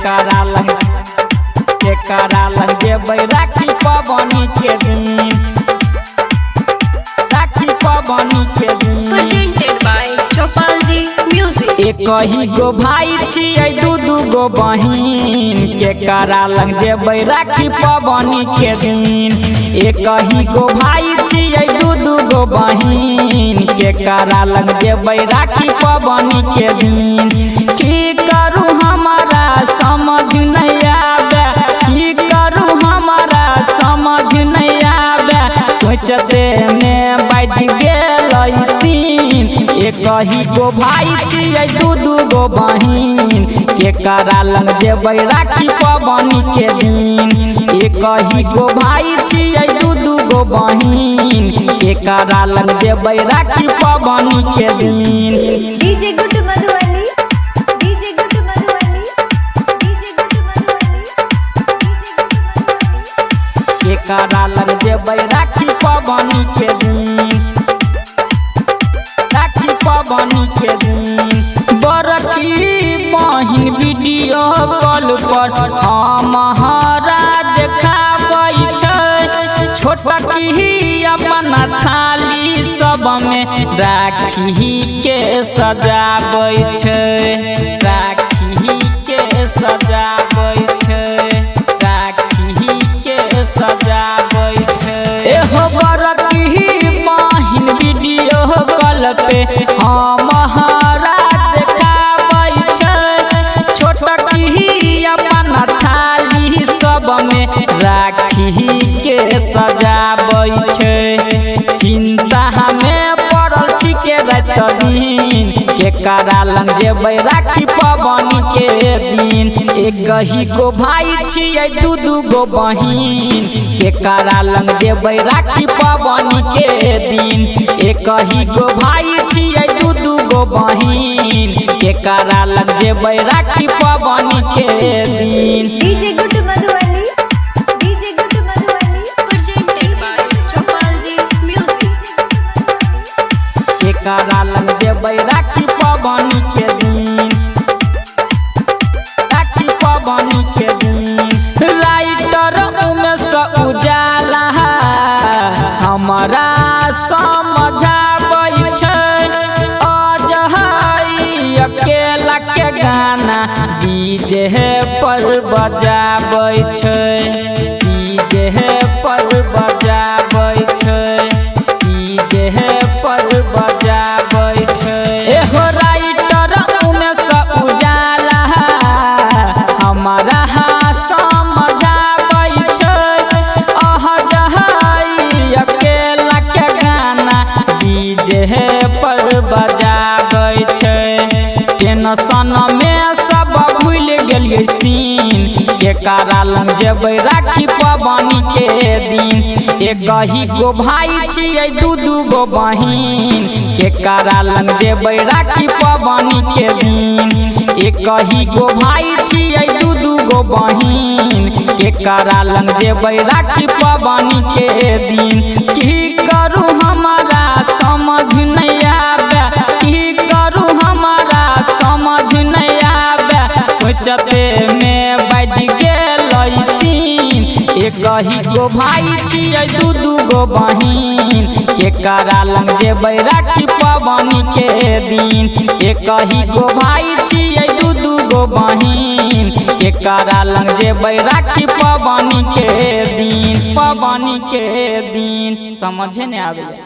केकरा लंग जेबै राखी पबनी के दिन, राखी पबनी के दिन। Presented by Chopal Ji Music। एक ही गो भाई छियै दू गो बहिन, केकरा लंग जेबै राखी पबनी के दिन। एक ही गो भाई छियै दू गो बहिन, केकरा लंग जेबै राखी पबनी के दिन। की करू हमारा समझ नहीं आवे, की करू हमारा समझ नहीं आवे, सोचते में बैठ गेल तीन। एक ही गो भाई छियै दू गो बहिन, केकरा लंग जेबै राखी पबनी के दिन। एक ही गो भाई छियै दू गो बहिन, केकरा लंग जेबै राखी पबनी के दिन। DJ good Madhubani, DJ good Madhubani, DJ good Madhubani, DJ good Madhubani. केकरा लंग जेबै राखी पबनी के दिन, राखी पबनी के दिन। बड़की बहिन वीडियो कॉल पर हमारा देखाबै छै, छोटकी अपना थाली सब में राखी के सजाबै छै, राखी के सजाबै छै, राखी के सजाबै छै। एहो बड़की बहिन वीडियो कॉल पे हमारा देखाबै छै, छोटकी अपना थाली सब में राखी के सजाबै छै। चिंता हमें पड़ल छिके रात दिन, केकरा लंग जेबै राखी पबनी के दिन। एक ही गो भाई छियै दू गो बहिन, केकरा लंग जेबै राखी पबनी के दिन। एक ही गो भाई छियै दू गो बहिन, केकरा लंग जेबै राखी पबनी के दिन। DJ good Madhubani, DJ good Madhubani. Presented by Chopal Ji Music। केकरा लंग जेबै राखी पबनी के दिन, राखी पबनी के दिन। राइटर उमेश उजाला हमारा समझाबै छै, अजहई अकेला के गाना डीजे पर बजाबै छै, डीजे पर बजाबै छै, डीजे पर बजाबै छै। एहो राइटर उमेश उजाला हमारा समझाबै छै, अजहई अकेला के गाना डीजे पर बजाबै छै। टेंशन में सब भूल गेलियै सीन, केकरा लंग जेबै राखी पबनी के दिन। एक ही गो भाई छियै दू गो बहिन, केकरा लंग जेबै राखी पबनी के दिन। एक ही गो भाई छियै दू गो बहिन, केकरा लंग जेबै राखी पबनी के दिन। की करू हमारा समझ नहीं आवे, की करू हमारा समझ नहीं आवे, सोचते में बैठ गेल तीन। एक ही गो भाई छियै दू गो बहिन, केकरा लंग जेबै राखी पबनी के दिन। एक ही गो भाई छियै दू गो बहिन, केकरा लंग जेबै राखी पबनी के दिन, पबनी के दिन। समझे नहीं आवे।